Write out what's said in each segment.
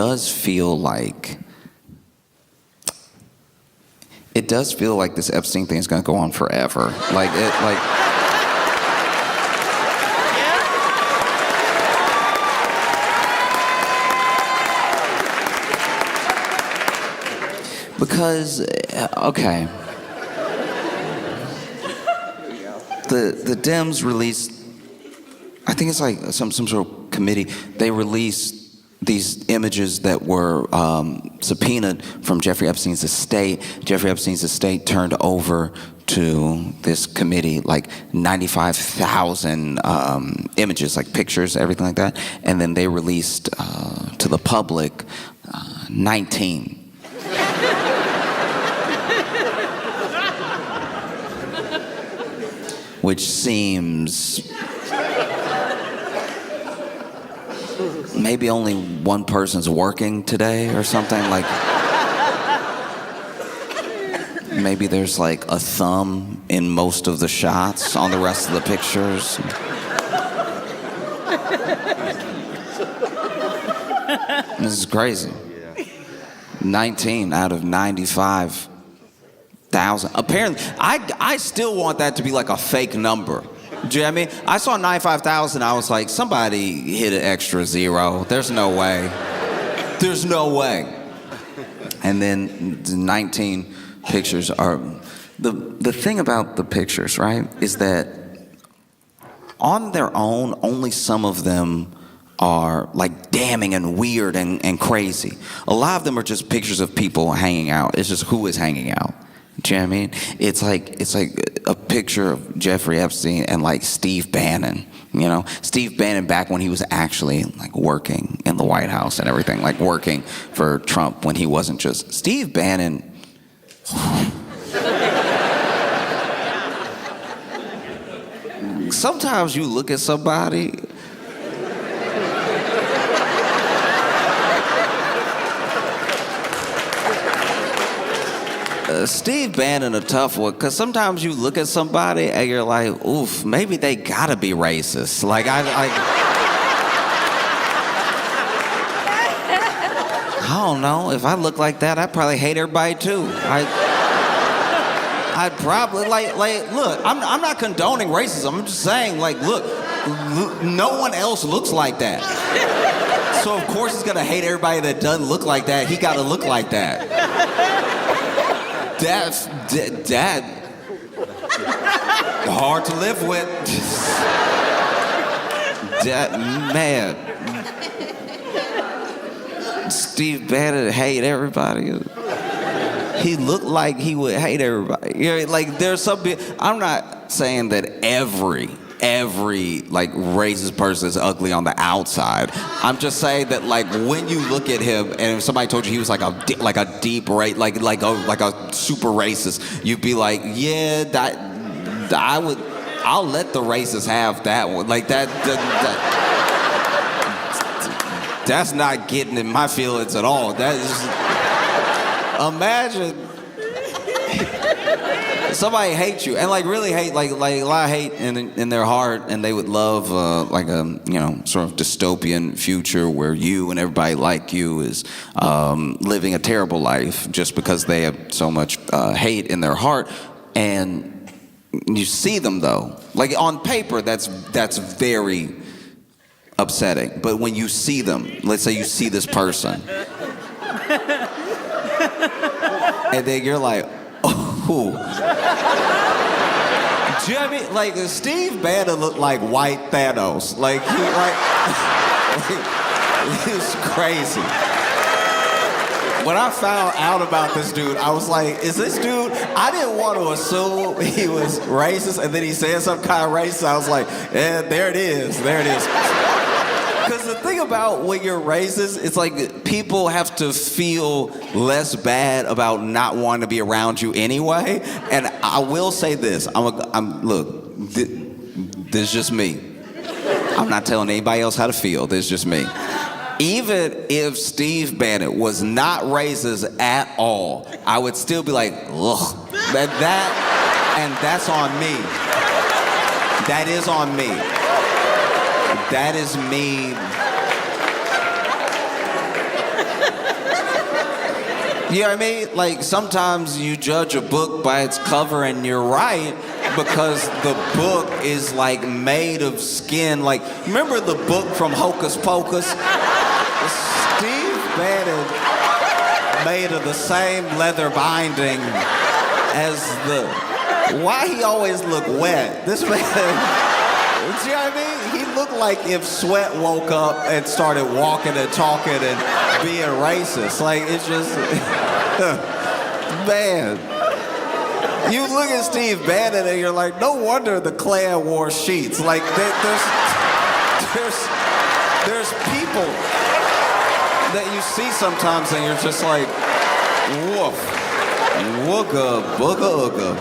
does feel like this Epstein thing is going to go on forever. Because, okay, the Dems released, I think it's like some sort of committee, they released these images that were subpoenaed from Jeffrey Epstein's estate. Jeffrey Epstein's estate turned over to this committee like 95,000 images, like pictures, everything like that. And then they released to the public 19. Which seems maybe only one person's working today or something. Like maybe there's like a thumb in most of the shots on the rest of the pictures. This is crazy. 19 out of 95,000. Apparently, I still want that to be like a fake number. Do you know what I mean? I saw 95,000, I was like, somebody hit an extra zero. There's no way. There's no way. And then the 19 pictures are... The thing about the pictures, right, is that on their own, only some of them are like damning and weird and crazy. A lot of them are just pictures of people hanging out. It's just who is hanging out. Do you know what I mean? It's like a picture of Jeffrey Epstein and like Steve Bannon. You know, Steve Bannon back when he was actually like working in the White House and everything, like working for Trump when he wasn't just Steve Bannon. Sometimes you look at somebody. Steve Bannon a tough one, because sometimes you look at somebody and you're like, oof, maybe they gotta be racist. Like, I don't know. If I look like that, I'd probably hate everybody too. I'd probably, look, I'm not condoning racism. I'm just saying, like, look, no one else looks like that. So of course he's gonna hate everybody that doesn't look like that. He gotta look like that. That's hard to live with. Man. Steve Bannon hate everybody. He looked like he would hate everybody. You know, like there's some people, I'm not saying that every like racist person is ugly on the outside. I'm just saying that like when you look at him and if somebody told you he was like a deep like a super racist, you'd be like, yeah, I'll let the racists have that one. Like that's not getting in my feelings at all. That is, imagine somebody hates you and like really hate like a lot of hate in their heart, and they would love like a sort of dystopian future where you and everybody like you is living a terrible life just because they have so much hate in their heart. And you see them though, like on paper, that's very upsetting. But when you see them, let's say you see this person, and then you're like, oh. Do you know what I mean? Like Steve Bannon looked like white Thanos. Like he was crazy. When I found out about this dude, I was like, is this dude? I didn't want to assume he was racist, and then he said some kind of racist. I was like, yeah, there it is. Because the thing about when you're racist, it's like people have to feel less bad about not wanting to be around you anyway. And I will say this: look, this is just me. I'm not telling anybody else how to feel. This is just me. Even if Steve Bannon was not racist at all, I would still be like, ugh. And that's on me. That is on me. That is me. You know what I mean? Like, sometimes you judge a book by its cover, and you're right, because the book is, like, made of skin. Like, remember the book from Hocus Pocus? Steve Bannon made of the same leather binding as the... Why he always look wet? This man... You know what I mean? He looked like if Sweat woke up and started walking and talking and being racist. Like, it's just... Man. You look at Steve Bannon and you're like, no wonder the Klan wore sheets. Like, there's people that you see sometimes and you're just like, woof, wooga, booga, ooga.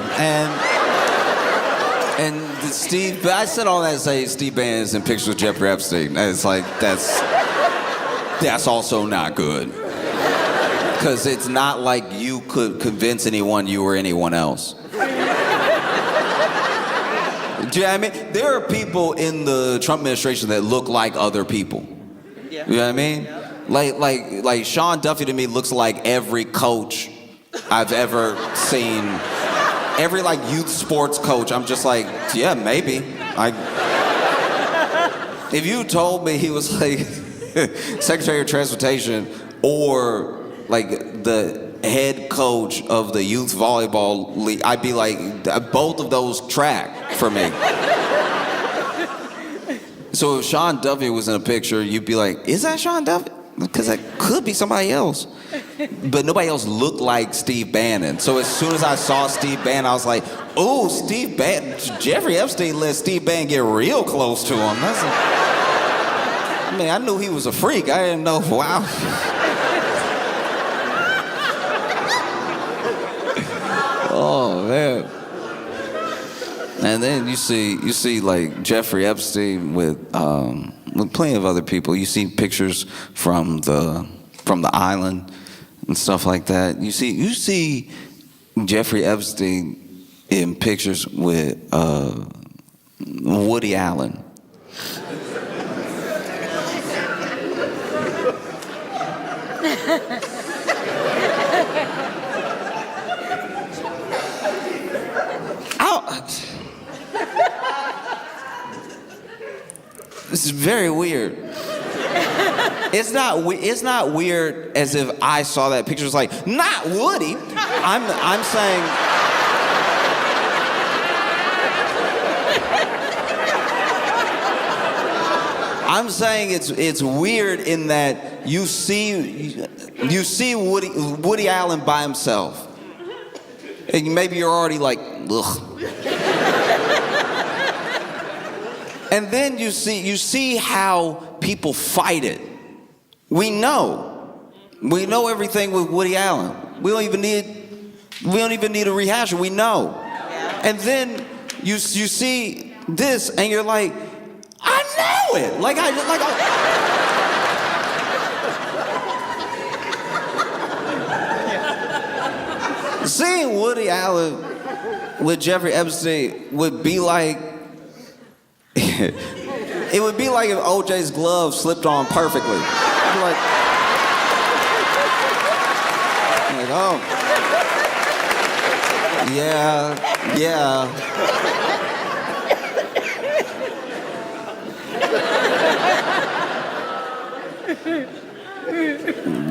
And Steve, I said all that to say Steve Bannon is in pictures with Jeffrey Epstein. And it's like, that's also not good. Because it's not like you could convince anyone you were anyone else. Do you know what I mean? There are people in the Trump administration that look like other people. Yeah. You know what I mean? Yeah. Like Sean Duffy to me looks like every coach I've ever seen. Every like youth sports coach, I'm just like, yeah, maybe. If you told me he was like Secretary of Transportation or like the head coach of the youth volleyball league, I'd be like, both of those track for me. So if Sean Duffy was in a picture, you'd be like, is that Sean Duffy? Because that could be somebody else. But nobody else looked like Steve Bannon. So as soon as I saw Steve Bannon, I was like, oh, Steve Bannon. Jeffrey Epstein let Steve Bannon get real close to him. I mean, I knew he was a freak. I didn't know, wow. Oh, man. And then you see like Jeffrey Epstein with plenty of other people. You see pictures from the island and stuff like that. You see Jeffrey Epstein in pictures with Woody Allen. This is very weird. It's not weird as if I saw that picture. It's like, not Woody. I'm saying. I'm saying it's weird in that you see Woody Allen by himself, and maybe you're already like, ugh. And then you see how people fight it. We know everything with Woody Allen. We don't even need a rehash. We know. Yeah. And then you see this, and you're like, I know it. Seeing Woody Allen with Jeffrey Epstein would be like. It would be like if OJ's glove slipped on perfectly. Like, oh, yeah.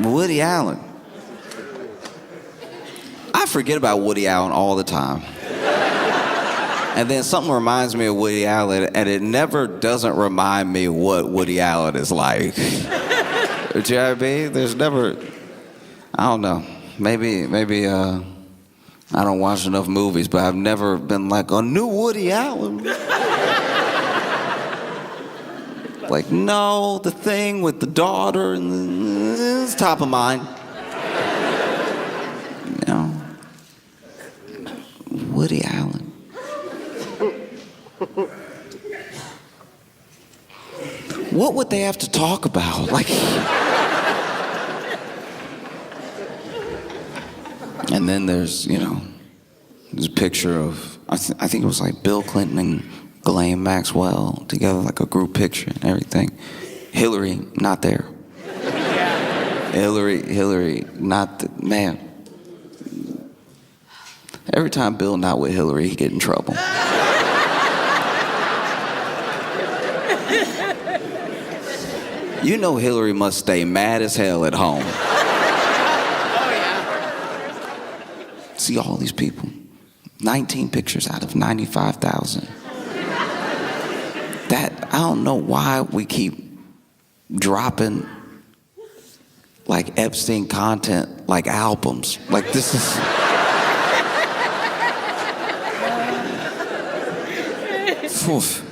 Woody Allen. I forget about Woody Allen all the time. And then something reminds me of Woody Allen, and it never doesn't remind me what Woody Allen is like. Do you know what I mean? There's never, I don't know, maybe I don't watch enough movies, but I've never been like, a new Woody Allen. Like, no, the thing with the daughter, and it's top of mind. You know? Woody Allen. What would they have to talk about? Like, and then there's a picture of I think it was like Bill Clinton and Ghislaine Maxwell together, like a group picture and everything. Hillary not there. Hillary not man. every time Bill not with Hillary, he get in trouble. You know Hillary must stay mad as hell at home. Oh, yeah. See all these people. 19 pictures out of 95,000. That, I don't know why we keep dropping like Epstein content like albums. Like this is... Oof.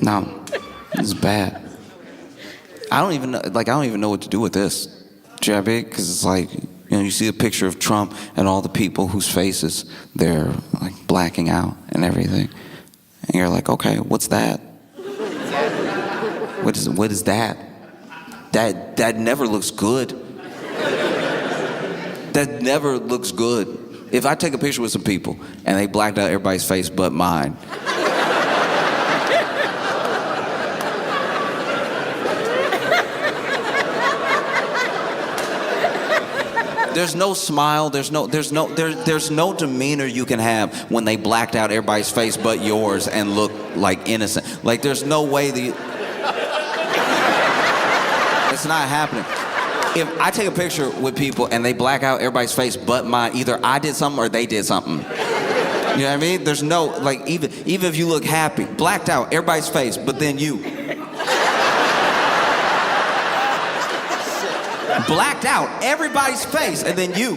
No, this is bad. I don't even know what to do with this. Do you know what I mean? Because it's like, you see a picture of Trump and all the people whose faces they're like blacking out and everything. And you're like, okay, what's that? What is that? That never looks good. That never looks good. If I take a picture with some people and they blacked out everybody's face but mine, there's no smile, there's no demeanor you can have when they blacked out everybody's face but yours and look like innocent. Like there's no way that it's not happening. If I take a picture with people and they black out everybody's face but mine, either I did something or they did something. You know what I mean? There's no, like, even if you look happy, blacked out everybody's face, but then you. Blacked out everybody's face, and then you.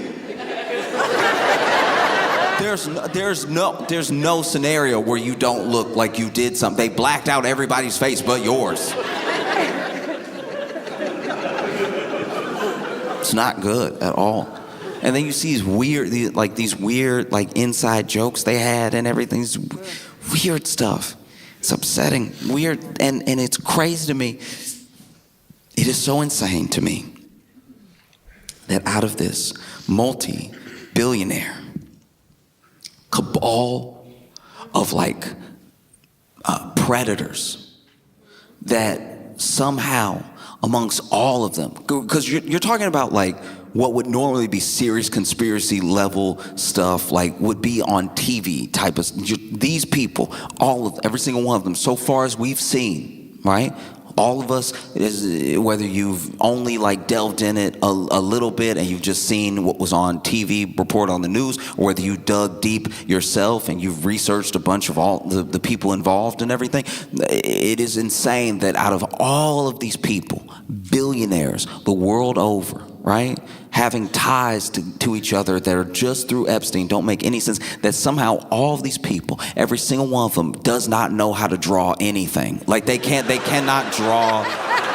There's no scenario where you don't look like you did something. They blacked out everybody's face but yours. It's not good at all. And then you see these weird inside jokes they had and everything. It's weird stuff. It's upsetting, weird, and it's crazy to me. It is so insane to me that out of this multi-billionaire cabal of predators, that somehow amongst all of them, because you're talking about what would normally be serious conspiracy level stuff, would be on TV type of, these people, every single one of them, so far as we've seen, right? All of us, whether you've only delved in it a little bit and you've just seen what was on TV reported on the news, or whether you dug deep yourself and you've researched a bunch of all the people involved and everything, it is insane that out of all of these people, billionaires the world over, right, having ties to each other that are just through Epstein, don't make any sense, that somehow all of these people, every single one of them does not know how to draw anything. They cannot draw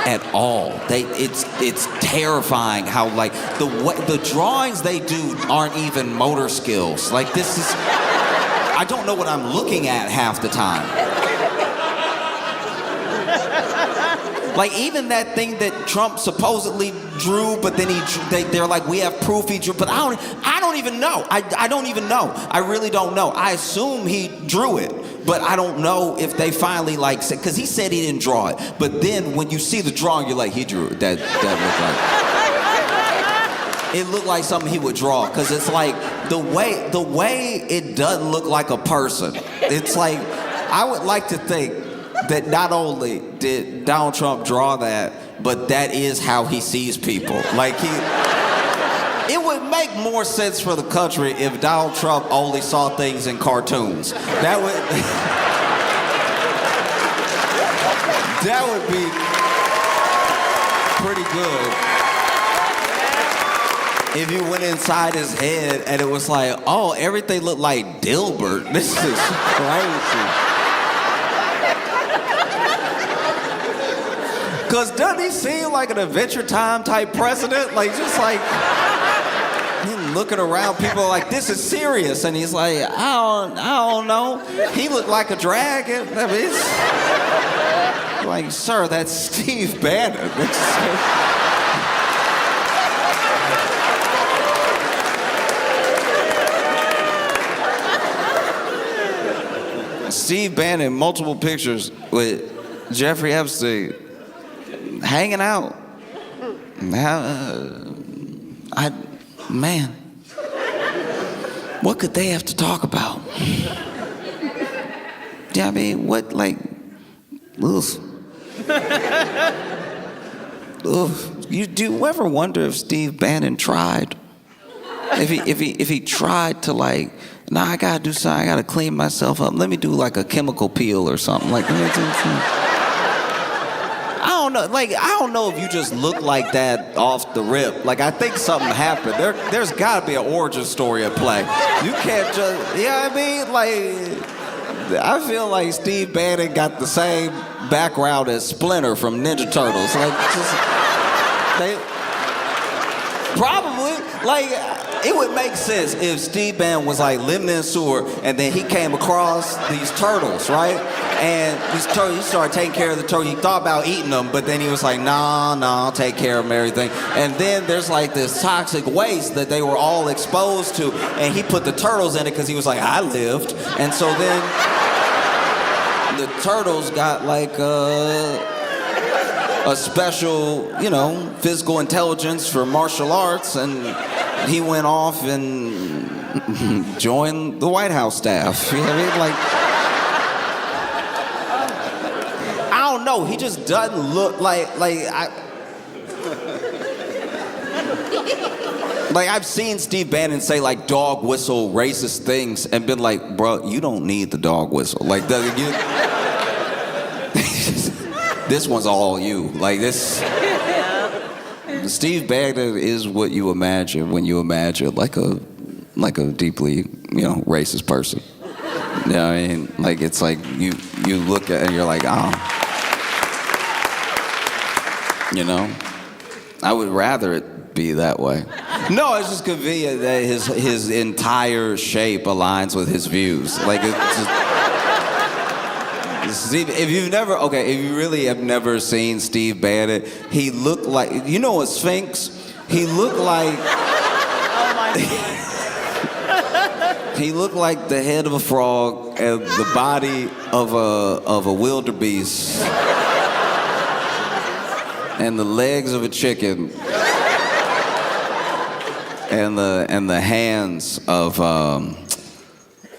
at all. It's terrifying how the drawings they do aren't even motor skills. This is, I don't know what I'm looking at half the time. Even that thing that Trump supposedly drew, but then they're like, we have proof he drew, but I don't even know. I don't even know. I really don't know. I assume he drew it, but I don't know if they finally said, because he said he didn't draw it. But then when you see the drawing, you're like, he drew it. That looked like, it looked like something he would draw, because it's the way it doesn't look like a person. It's I would like to think that not only did Donald Trump draw that, but that is how he sees people. It would make more sense for the country if Donald Trump only saw things in cartoons. That would be pretty good. If you went inside his head and it was everything looked like Dilbert. This is crazy. Because doesn't he seem like an Adventure Time type president? Him looking around, people are like, this is serious. And he's like, I don't know. He looked like a dragon. I mean, it's sir, that's Steve Bannon. Steve Bannon, multiple pictures with Jeffrey Epstein. Hanging out. Man. What could they have to talk about? Yeah, I mean, what, like, oof. Oof. Do you ever wonder if Steve Bannon tried? If he tried to, like, nah, I gotta do something, I gotta clean myself up. Let me do like a chemical peel or something. Like, let me do something. I don't know if you just look like that off the rip. Like, I think something happened. There's gotta be an origin story at play. You can't just, I mean? Like, I feel like Steve Bannon got the same background as Splinter from Ninja Turtles. Like, probably, like, it would make sense if Steve Bannon was like living in a sewer and then he came across these turtles, right? And these turtles, he started taking care of the turtles. He thought about eating them, but then he was like, nah, I'll take care of them, everything. And then there's like this toxic waste that they were all exposed to, and he put the turtles in it because he was like, I lived. And so then the turtles got like a special, physical intelligence for martial arts, and he went off and joined the White House staff. You know what I mean? Like, I don't know. He just doesn't look like I've seen Steve Bannon say like dog whistle racist things and been like, bro, you don't need the dog whistle. Like, this one's all you. Like, this. Steve Bannon is what you imagine when you imagine like a deeply, racist person. You know what I mean? Like, it's like you look at it and you're like, oh. I would rather it be that way. No, it's just convenient that his entire shape aligns with his views. Like, it's just, if you really have never seen Steve Bannon, he looked like, a Sphinx? He looked like... Oh my God. He looked like the head of a frog and the body of a wildebeest. And the legs of a chicken. And the hands of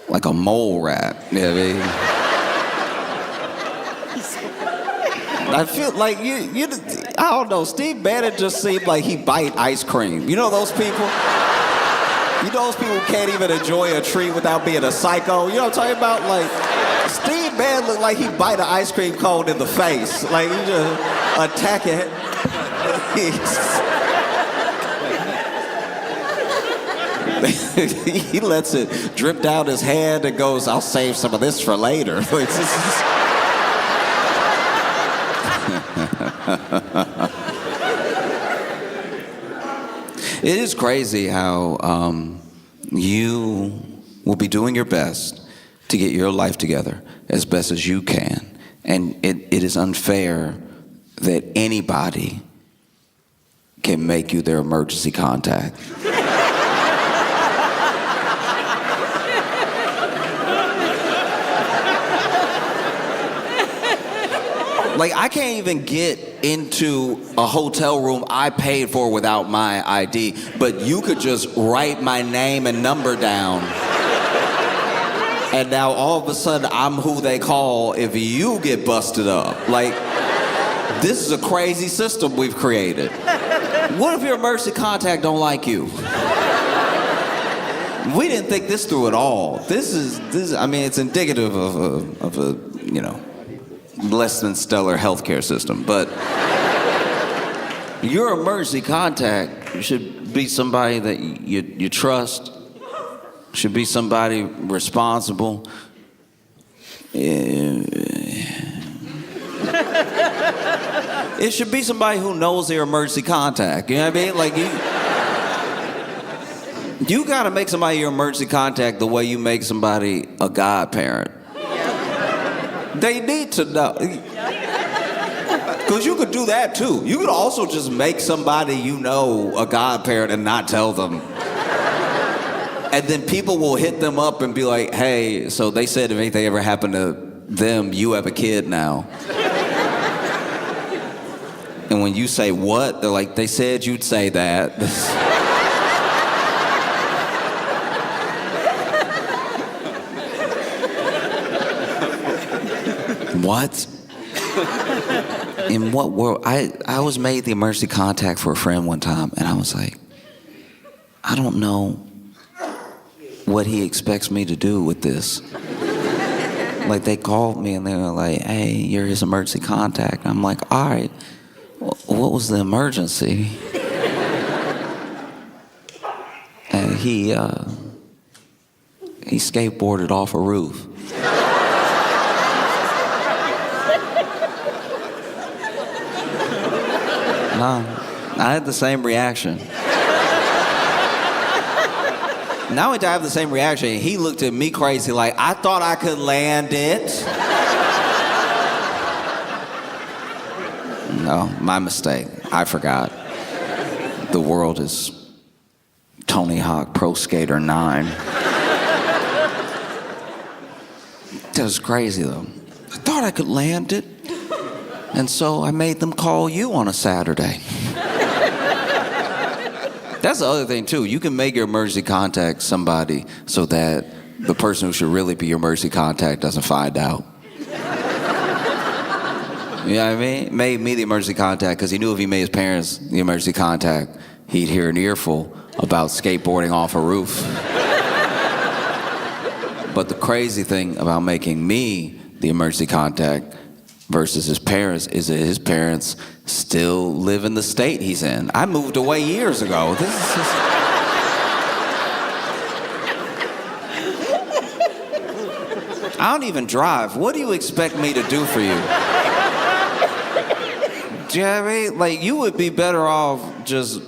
like a mole rat. You know what I mean? I feel like I don't know, Steve Bannon just seemed like he bite ice cream. You know those people? You know those people who can't even enjoy a treat without being a psycho? You know what I'm talking about? Like, Steve Bannon looked like he bite an ice cream cone in the face. Like, he just attack it. He lets it drip down his hand and goes, I'll save some of this for later. It is crazy how you will be doing your best to get your life together as best as you can. And it is unfair that anybody can make you their emergency contact. Like, I can't even get into a hotel room I paid for without my ID, but you could just write my name and number down. And now all of a sudden, I'm who they call if you get busted up. Like, this is a crazy system we've created. What if your emergency contact don't like you? We didn't think this through at all. This is I mean, it's indicative of a less than stellar healthcare system, but your emergency contact should be somebody that you trust, should be somebody responsible. It should be somebody who knows their emergency contact, you know what I mean? Like, you gotta make somebody your emergency contact the way you make somebody a godparent. They need to know. Because you could do that too. You could also just make somebody a godparent and not tell them. And then people will hit them up and be like, hey, so they said if anything ever happened to them, you have a kid now. And when you say what, they're like, they said you'd say that. What? In what world? I was made the emergency contact for a friend one time, and I was like, I don't know what he expects me to do with this. Like, they called me and they were like, hey, you're his emergency contact. I'm like, all right, what was the emergency? And he skateboarded off a roof. No, I had the same reaction. Not only did I have the same reaction, he looked at me crazy like, I thought I could land it. No, my mistake. I forgot. The world is Tony Hawk Pro Skater 9. That was crazy, though. I thought I could land it. And so I made them call you on a Saturday. That's the other thing, too. You can make your emergency contact somebody so that the person who should really be your emergency contact doesn't find out. You know what I mean? Made me the emergency contact because he knew if he made his parents the emergency contact, he'd hear an earful about skateboarding off a roof. But the crazy thing about making me the emergency contact versus his parents is that his parents still live in the state he's in. I moved away years ago. This is just... I don't even drive. What do you expect me to do for you? Do you know what I mean? Like, you would be better off just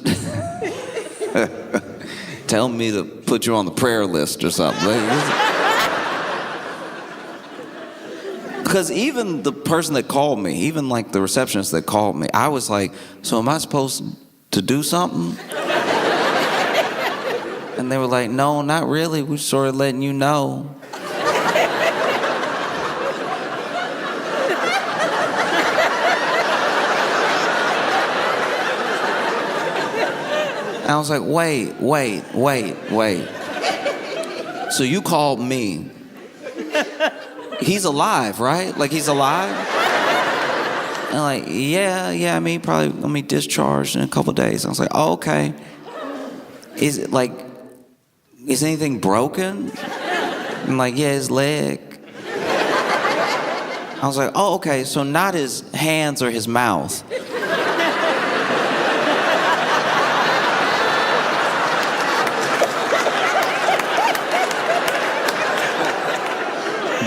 telling me to put you on the prayer list or something. Because even the person that called me, even like the receptionist that called me, I was like, so am I supposed to do something? And they were like, no, not really. We're sort of letting you know. I was like, wait. So you called me. He's alive, right? Like, he's alive? And like, yeah, I mean, probably gonna be discharged in a couple days. I was like, oh, okay. Is it like, is anything broken? I'm like, yeah, his leg. I was like, oh, okay, so not his hands or his mouth.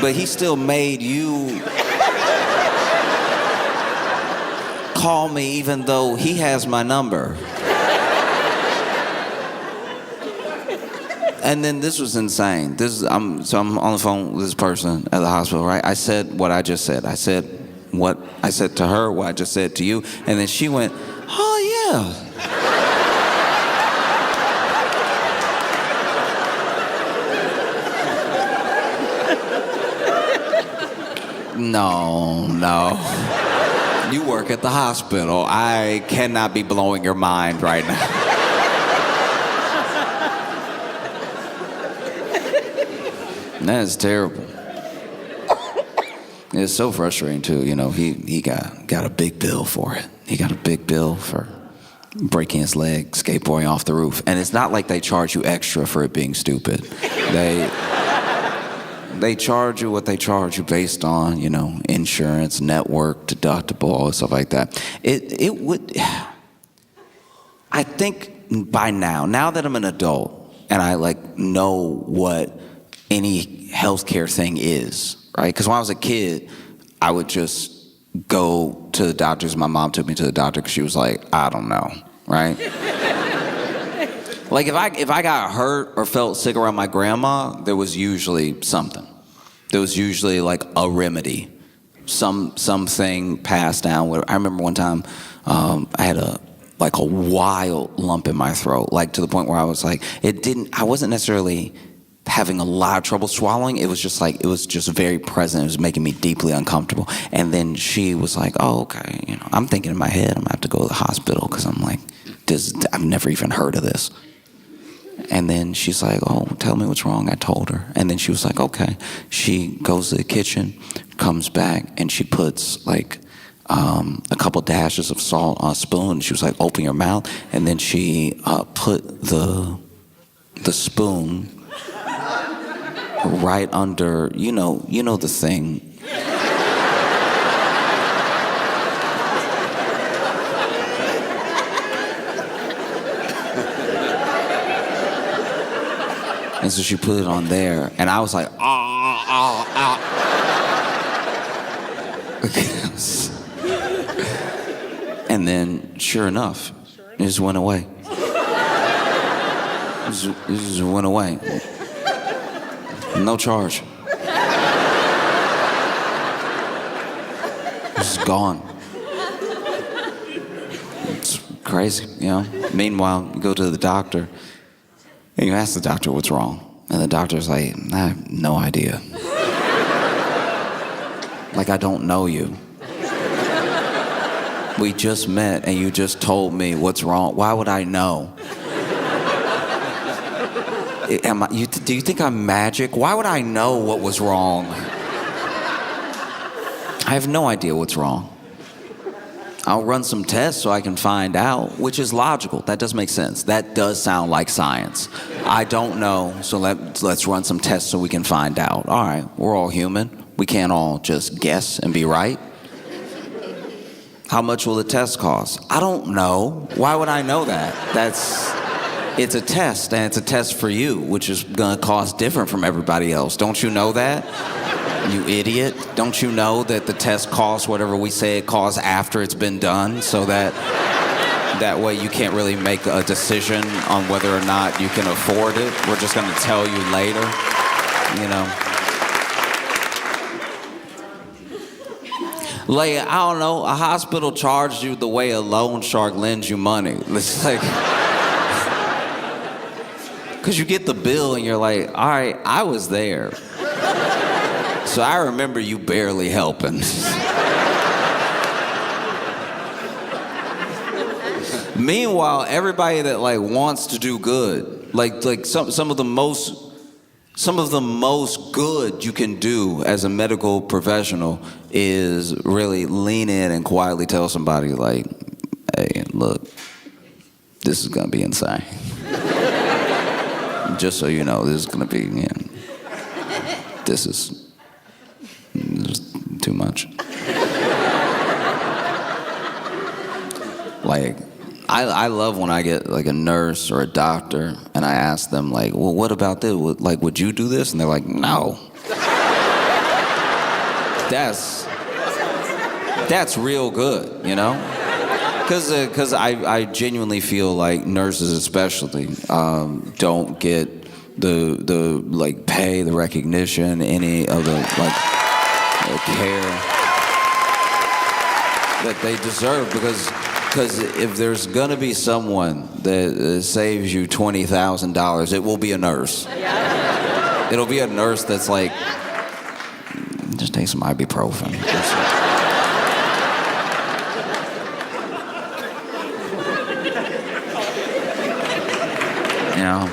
But he still made you call me even though he has my number. And then this was insane. I'm on the phone with this person at the hospital, right? I said what I just said. I said what I said to her, what I just said to you. And then she went, oh, yeah. No. You work at the hospital. I cannot be blowing your mind right now. That is terrible. It's so frustrating too. You know, he got a big bill for it. He got a big bill for breaking his leg, skateboarding off the roof. And it's not like they charge you extra for it being stupid. They charge you what they charge you based on, you know, insurance, network, deductible, all this stuff like that. It would, I think by now that I'm an adult and I like know what any healthcare thing is, right? Because when I was a kid, I would just go to the doctors. My mom took me to the doctor because she was like, I don't know, right? Like if I got hurt or felt sick around my grandma, there was usually something. There was usually like a remedy, something passed down. I remember one time I had a wild lump in my throat, like to the point where I was like, I wasn't necessarily having a lot of trouble swallowing. It was just very present. It was making me deeply uncomfortable. And then she was like, oh, okay. You know, I'm thinking in my head, I'm gonna have to go to the hospital because I'm like, I've never even heard of this. And then she's like, oh, tell me what's wrong. I told her. And then she was like, okay. She goes to the kitchen, comes back, and she puts like a couple dashes of salt on a spoon. She was like, open your mouth. And then she put the spoon right under, you know the thing. And so she put it on there, and I was like, And then, sure enough, it just went away. It just went away. No charge. It's gone. It's crazy, you know? Meanwhile, you go to the doctor, and you ask the doctor what's wrong. And the doctor's like, I have no idea. Like, I don't know you. We just met and you just told me what's wrong. Why would I know? Do you think I'm magic? Why would I know what was wrong? I have no idea what's wrong. I'll run some tests so I can find out, which is logical. That does make sense. That does sound like science. I don't know, so let's run some tests so we can find out. All right, we're all human. We can't all just guess and be right. How much will the test cost? I don't know. Why would I know that? It's a test, and it's a test for you, which is gonna cost different from everybody else. Don't you know that? You idiot. Don't you know that the test costs whatever we say it costs after it's been done, so that way you can't really make a decision on whether or not you can afford it? We're just gonna tell you later, you know? Like, I don't know, a hospital charged you the way a loan shark lends you money. It's like, because you get the bill and you're like, all right, I was there. So I remember you barely helping. Meanwhile, everybody that like wants to do good, like some of the most good you can do as a medical professional is really lean in and quietly tell somebody like, hey, look, this is gonna be insane. Just so you know, this is gonna be, this is too much. Like, I love when I get like a nurse or a doctor and I ask them like, well, what about this? Like, would you do this? And they're like, no. That's real good, you know? Because I genuinely feel like nurses especially don't get the like pay, the recognition, any of the like the care that they deserve, because if there's gonna be someone that saves you $20,000, it will be a nurse. Yeah. It'll be a nurse that's like, just take some ibuprofen. You know?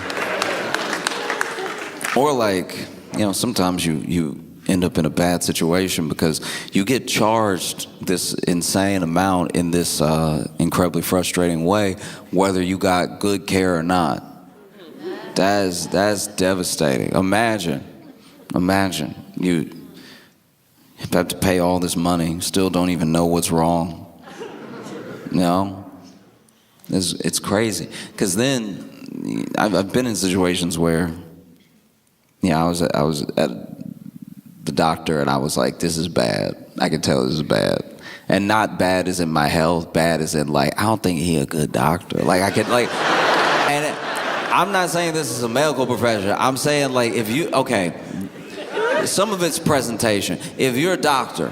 Or like, sometimes you end up in a bad situation because you get charged this insane amount in this incredibly frustrating way, whether you got good care or not. That's devastating. Imagine you have to pay all this money, still don't even know what's wrong. It's crazy. Because then I've been in situations where, I was at the doctor and I was like, this is bad. I can tell this is bad. And not bad as in my health, bad as in like, I don't think he a good doctor. Like I could like, and I'm not saying this is a medical profession. I'm saying like some of it's presentation. If you're a doctor,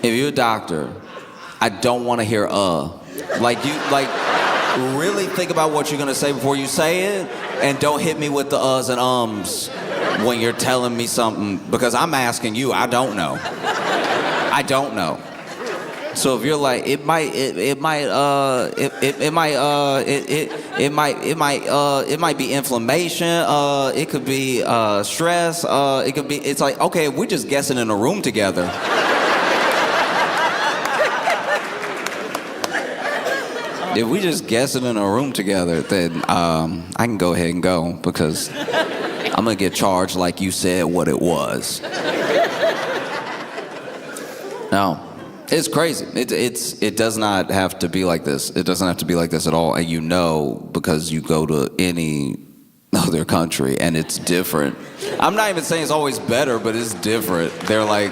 I don't want to hear really think about what you're gonna say before you say it, and don't hit me with the uhs and ums when you're telling me something, because I'm asking you, I don't know. So if you're like, it might It might be inflammation. It could be stress. It could be. It's like, okay, we're just guessing in a room together. If we just guessing in a room together, then I can go ahead and go because I'm gonna get charged like you said what it was. No. It's crazy. It does not have to be like this. It doesn't have to be like this at all. And you know, because you go to any other country and it's different. I'm not even saying it's always better, but it's different. They're like,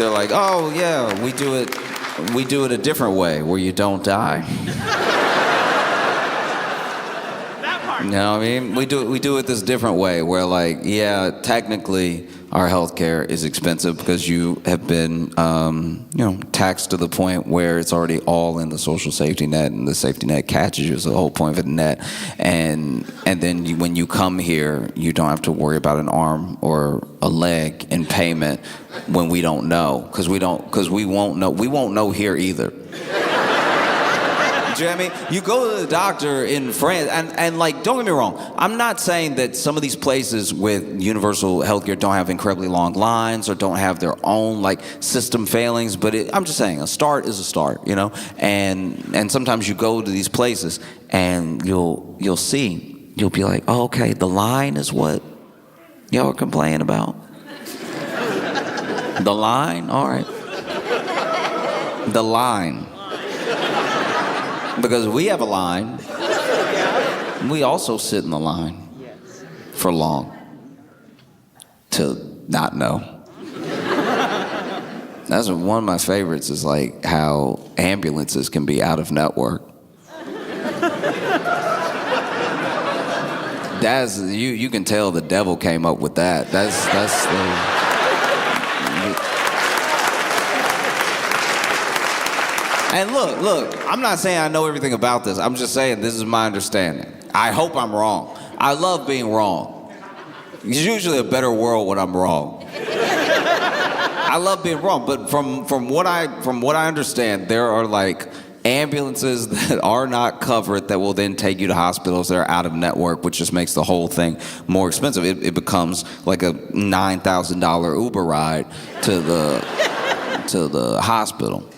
oh yeah, we do it a different way where you don't die. You know what I mean? We do it this different way where, like, yeah, technically our healthcare is expensive because you have been, taxed to the point where it's already all in the social safety net, and the safety net catches you. Is the whole point of the net. And then when you come here, you don't have to worry about an arm or a leg in payment when we don't know, because we won't know here either. Do you know what I mean? You go to the doctor in France, and like, don't get me wrong, I'm not saying that some of these places with universal healthcare don't have incredibly long lines or don't have their own like system failings, but I'm just saying a start is a start, you know? And sometimes you go to these places and you'll be like, oh, okay, the line is what y'all are complaining about. The line? All right. The line. Because we have a line. We also sit in the line for long to not know. That's one of my favorites, is like how ambulances can be out of network. That's you can tell the devil came up with that. That's the And look, I'm not saying I know everything about this. I'm just saying this is my understanding. I hope I'm wrong. I love being wrong. It's usually a better world when I'm wrong. I love being wrong, but from what I understand, there are like ambulances that are not covered that will then take you to hospitals that are out of network, which just makes the whole thing more expensive. It becomes like a $9,000 Uber ride to the hospital.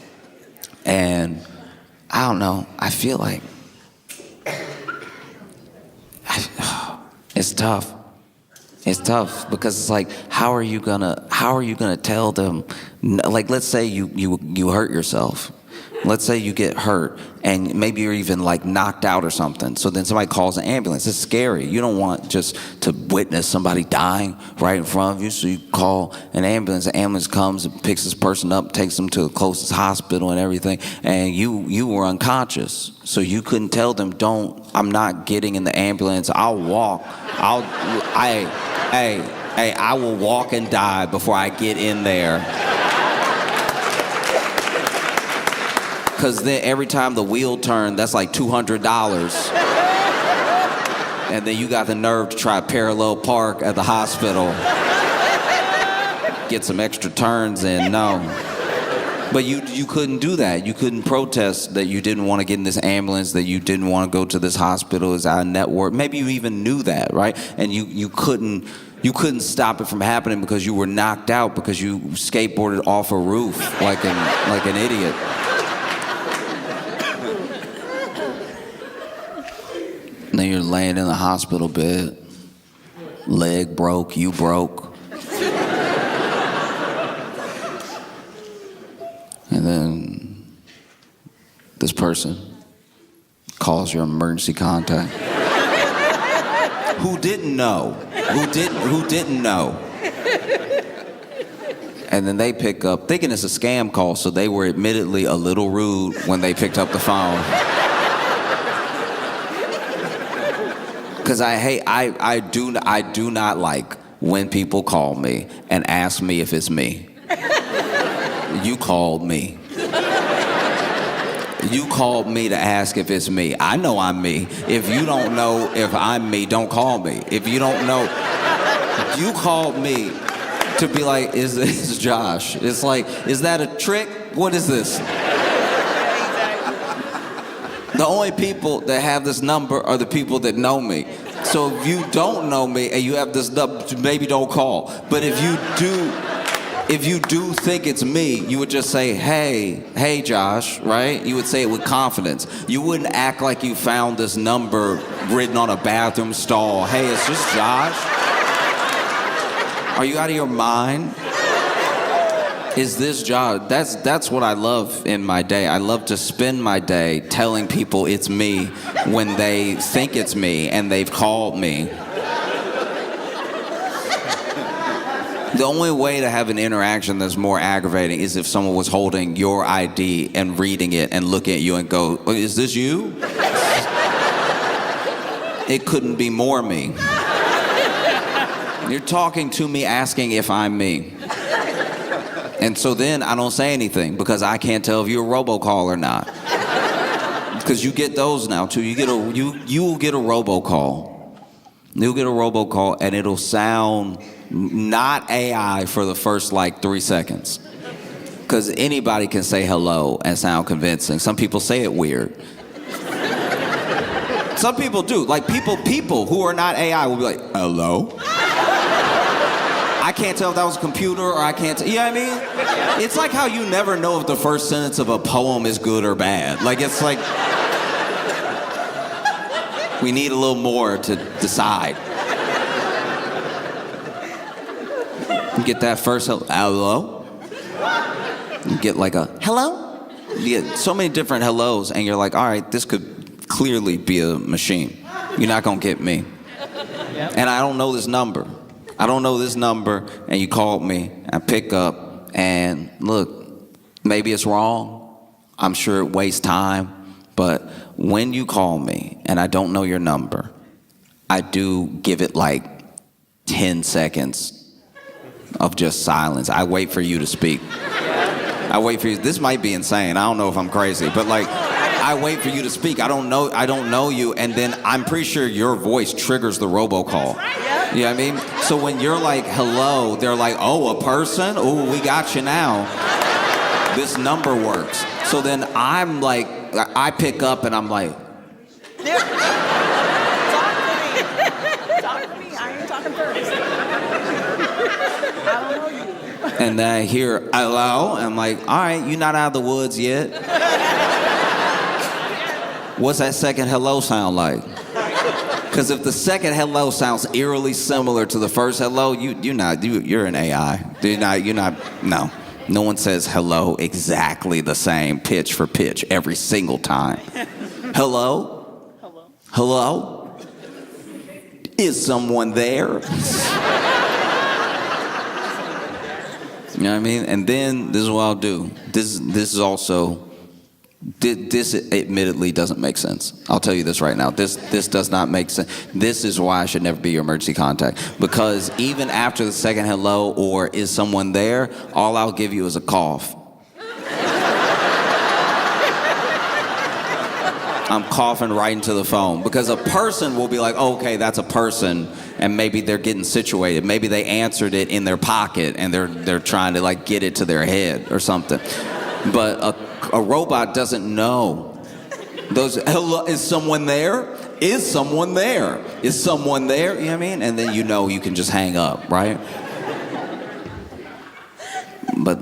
And I don't know, I feel like it's tough. It's tough because it's like, how are you gonna tell them? Like, let's say you hurt yourself. Let's say you get hurt and maybe you're even like knocked out or something. So then somebody calls an ambulance. It's scary. You don't want just to witness somebody dying right in front of you. So you call an ambulance. The ambulance comes and picks this person up, takes them to the closest hospital and everything. And you were unconscious. So you couldn't tell them, I'm not getting in the ambulance. I'll walk. I will walk and die before I get in there. Because then every time the wheel turns, that's like $200. And then you got the nerve to try parallel park at the hospital. Get some extra turns in, no. But you couldn't do that. You couldn't protest that you didn't want to get in this ambulance, that you didn't want to go to this hospital, it's out of network. Maybe you even knew that, right? And you couldn't stop it from happening because you were knocked out because you skateboarded off a roof like an idiot. And then you're laying in the hospital bed, leg broke, you broke. And then this person calls your emergency contact. Who didn't know? Who didn't know? And then they pick up, thinking it's a scam call, so they were admittedly a little rude when they picked up the phone. Because I do not like when people call me and ask me if it's me. You called me. You called me to ask if it's me. I know I'm me. If you don't know if I'm me, don't call me. If you don't know, you called me to be like, is this Josh? It's like, is that a trick? What is this? The only people that have this number are the people that know me. So if you don't know me and you have this number, maybe don't call. But if you do think it's me, you would just say, hey Josh, right? You would say it with confidence. You wouldn't act like you found this number written on a bathroom stall. Hey, is this Josh? Are you out of your mind? Is this Josh? That's what I love in my day. I love to spend my day telling people it's me when they think it's me and they've called me. The only way to have an interaction that's more aggravating is if someone was holding your ID and reading it and looking at you and go, is this you? It couldn't be more me. You're talking to me asking if I'm me. And so then I don't say anything because I can't tell if you're a robocall or not. Because you get those now too. You will get a robocall. You'll get a robocall and it'll sound not AI for the first like 3 seconds. Because anybody can say hello and sound convincing. Some people say it weird. Some people do. Like people who are not AI will be like, hello? I can't tell if that was a computer or I can't you know what I mean? It's like how you never know if the first sentence of a poem is good or bad. Like it's like, we need a little more to decide. You get that first hello. You get like a hello. You get so many different hellos and you're like, all right, this could clearly be a machine. You're not gonna get me. And I don't know this number. I don't know this number, and you called me, I pick up, and look, maybe it's wrong. I'm sure it wastes time, but when you call me and I don't know your number, I do give it like 10 seconds of just silence. I wait for you to speak. I wait for you. This might be insane. I don't know if I'm crazy, but like, I wait for you to speak. I don't know you, and then I'm pretty sure your voice triggers the robocall. You know what I mean? So when you're like, hello, they're like, oh, a person? Oh, we got you now. This number works. So then I'm like, I pick up and I'm like, Talk to me. I ain't talking first. I don't know you. and then I hear, hello? And I'm like, all right, you're not out of the woods yet. What's that second hello sound like? Because if the second hello sounds eerily similar to the first hello, you're an AI. You're not, no. No one says hello exactly the same pitch for pitch every single time. Hello? Hello. Hello? Is someone there? You know what I mean? And then this is what I'll do. This is also, this admittedly doesn't make sense. I'll tell you this right now. This does not make sense. This is why I should never be your emergency contact. Because even after the second hello or is someone there, all I'll give you is a cough. I'm coughing right into the phone. Because a person will be like, oh, okay, that's a person, and maybe they're getting situated. Maybe they answered it in their pocket and they're trying to like get it to their head or something. But a robot doesn't know. Hello, is someone there? Is someone there? Is someone there? You know what I mean? And then you can just hang up, right? But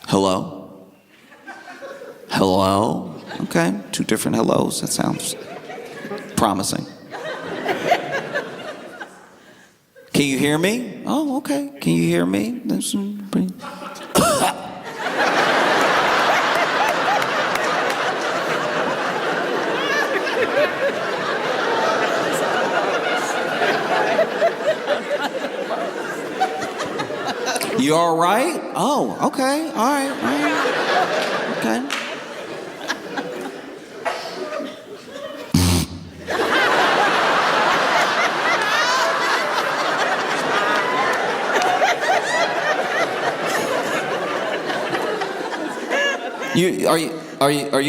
hello? Hello? Okay, 2 different hellos. That sounds promising. Can you hear me? Oh, okay. Can you hear me? That's pretty... You all right? Oh, okay. All right. Okay. Are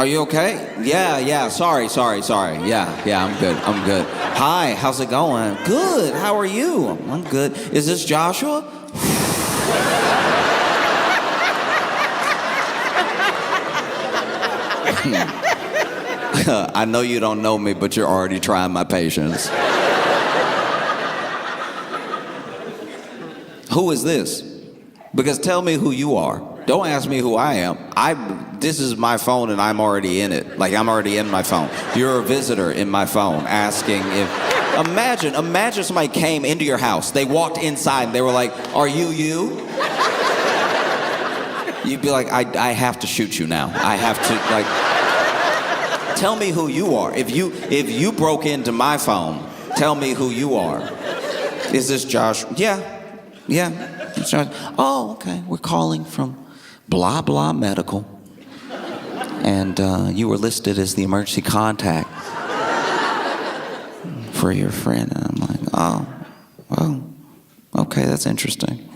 you okay? Yeah. Sorry. Yeah, I'm good. Hi, how's it going? Good. How are you? I'm good. Is this Joshua? I know you don't know me, but you're already trying my patience. Who is this? Because tell me who you are. Don't ask me who I am. This is my phone and I'm already in it. Like, I'm already in my phone. You're a visitor in my phone asking if... Imagine somebody came into your house. They walked inside and they were like, are you? You'd be like, I have to shoot you now. I have to, like... Tell me who you are. If you broke into my phone, tell me who you are. Is this Josh? Yeah. It's Josh. Oh, okay. We're calling from blah blah medical, and you were listed as the emergency contact for your friend. And I'm like, oh, okay, that's interesting.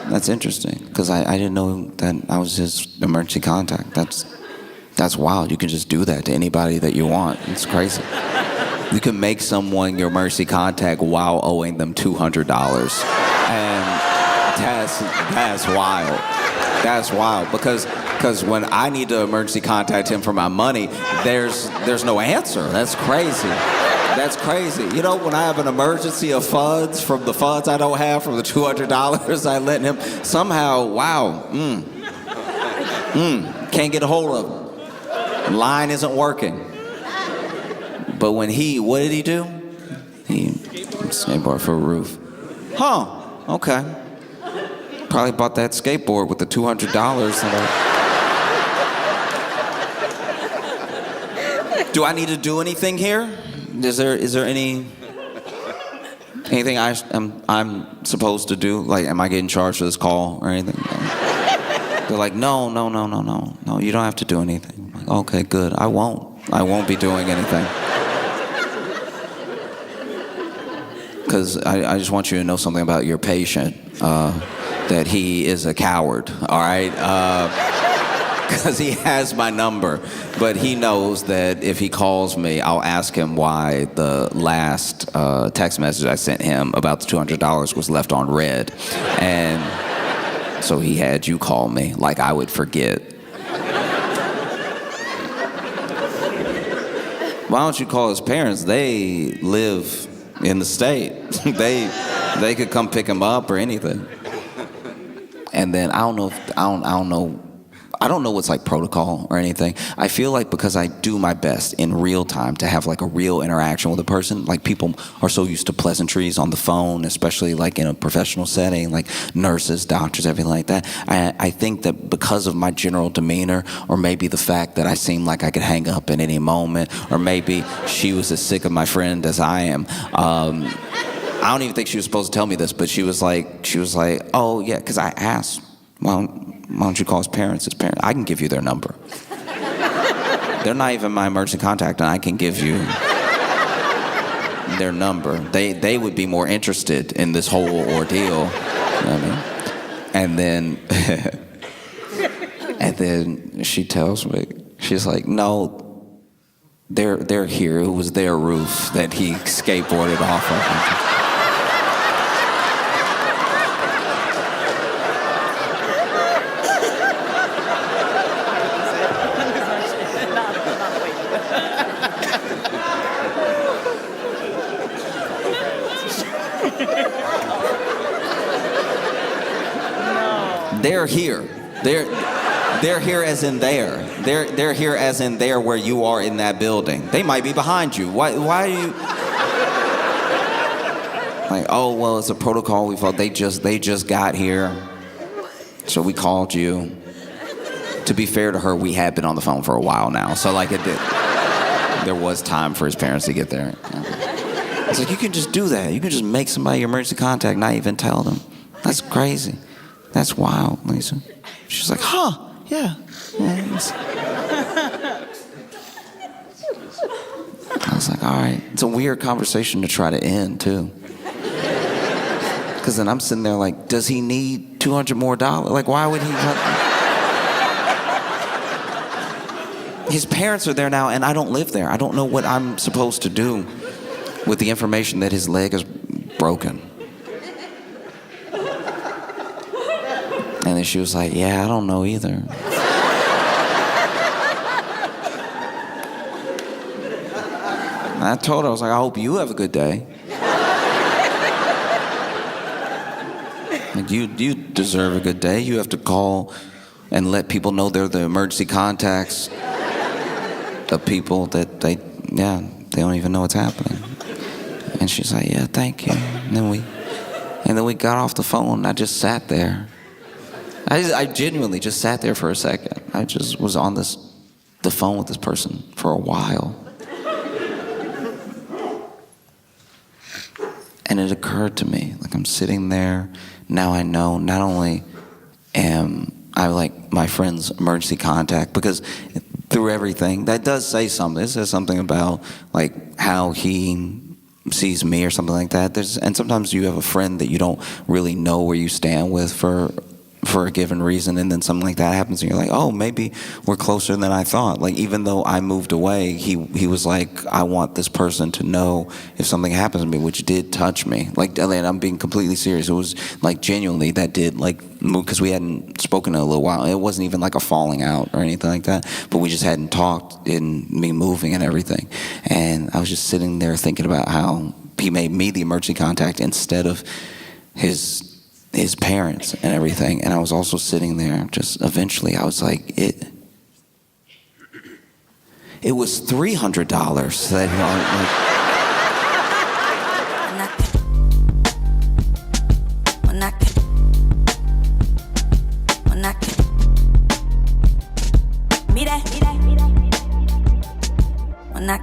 That's interesting because I didn't know that I was his emergency contact. That's wild. You can just do that to anybody that you want. It's crazy. You can make someone your emergency contact while owing them $200. And that's wild. That's wild. Because when I need to emergency contact him for my money, there's no answer. That's crazy. That's crazy. You know, when I have an emergency of funds from the funds I don't have, from the $200 I lent him, somehow, wow, can't get a hold of him. Line isn't working. But when what did he do? He skateboarded for a roof. Huh, okay. Probably bought that skateboard with the $200 Do I need to do anything here? Is there anything I'm supposed to do? Like, am I getting charged for this call or anything? They're like, no, you don't have to do anything. I'm like, okay, good. I won't be doing anything. Because I just want you to know something about your patient, that he is a coward, all right? Because he has my number, but he knows that if he calls me, I'll ask him why the last text message I sent him about the $200 was left on red. And so he had you call me, like I would forget. Why don't you call his parents? They live in the state. They could come pick him up or anything. And then I don't know what's like protocol or anything. I feel like because I do my best in real time to have like a real interaction with a person, like people are so used to pleasantries on the phone, especially like in a professional setting, like nurses, doctors, everything like that. I think that because of my general demeanor, or maybe the fact that I seem like I could hang up at any moment, or maybe she was as sick of my friend as I am. I don't even think she was supposed to tell me this, but she was like, oh yeah, because I asked, well, why don't you call his parents? I can give you their number. They're not even my emergency contact, and I can give you their number. They would be more interested in this whole ordeal. You know what I mean? And then she tells me, she's like, no, they're here. It was their roof that he skateboarded off of. They're here. They're here as in there. They're here as in there where you are in that building. They might be behind you. Why are you... Like, oh, well, it's a protocol we followed. They just got here. So we called you. To be fair to her, we had been on the phone for a while now. So like there was time for his parents to get there. It's like, you can just do that. You can just make somebody your emergency contact, not even tell them. That's crazy. That's wild, Lisa. She's like, huh, yeah. I was like, all right. It's a weird conversation to try to end, too. Because then I'm sitting there like, does he need $200 more? Like, why would he? His parents are there now, and I don't live there. I don't know what I'm supposed to do with the information that his leg is broken. And then she was like, yeah, I don't know either. And I told her, I was like, I hope you have a good day. Like, you deserve a good day. You have to call and let people know they're the emergency contacts of people that they don't even know what's happening. And she's like, yeah, thank you. And then we got off the phone, and I just sat there. I genuinely just sat there for a second. I just was on the phone with this person for a while. And it occurred to me, like, I'm sitting there, now I know not only am I like my friend's emergency contact, because through everything, that does say something. It says something about like how he sees me or something like that. And sometimes you have a friend that you don't really know where you stand with for a given reason, and then something like that happens and you're like, oh, maybe we're closer than I thought. Like, even though I moved away, he was like, I want this person to know if something happens to me, which did touch me. Like, and I'm being completely serious. It was like genuinely that did like move, because we hadn't spoken in a little while. It wasn't even like a falling out or anything like that, but we just hadn't talked in me moving and everything. And I was just sitting there thinking about how he made me the emergency contact instead of his parents and everything. And I was also sitting there, just eventually I was like, it was $300 that When I